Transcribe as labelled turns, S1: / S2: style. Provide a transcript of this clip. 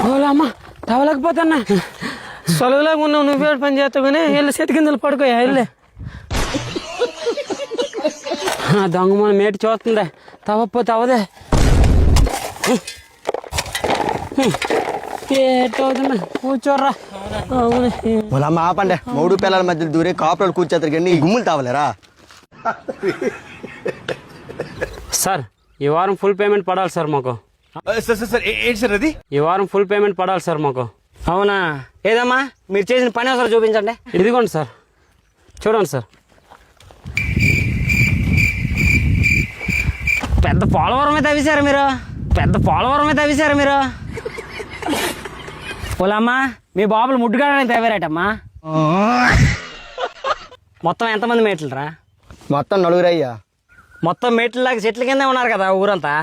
S1: ఓలమ్మ తవలేకపోతున్నా సొలగలాగా ఉన్నావు నువ్వే పని చేస్తావు కానీ వెళ్ళి చేతి కిందలు పడుకోయా వెళ్ళే దొంగ మన మేటి చూస్తుండే తవ్వకపోతే అవదే ఏటవుతున్నా కూర్చోర్రా
S2: వాళ్ళ అమ్మ ఆపండే మూడు పిల్లల మధ్యలో దూరే కాపురాలు కూర్చేస్తారు కానీ గుమ్ములు తావలేరా
S1: సార్ ఈ వారం ఫుల్ పేమెంట్ పడాలి సార్ మాకు
S3: సార్ ఏంటి సార్ అది?
S1: ఈ వారం ఫుల్ పేమెంట్ పడాలి సార్ మాకు.
S4: అవునా ఏదమ్మా మీరు చేసిన పని ఒకసారి చూపించండి.
S1: ఇదిగోండి సార్ చూడండి సార్
S4: పెద్ద పోలవరమే తవ్వేశారు మీరు మీరు పోలమ్మా మీ బాబులు ముడ్డుగాడని తవ్వారటమ్మా. మొత్తం ఎంతమంది మేట్లు రా?
S2: మొత్తం 4 అయ్యా.
S4: మొత్తం మేట్లలాగా చెట్ల కిందే ఉన్నారు కదా ఊరంతా.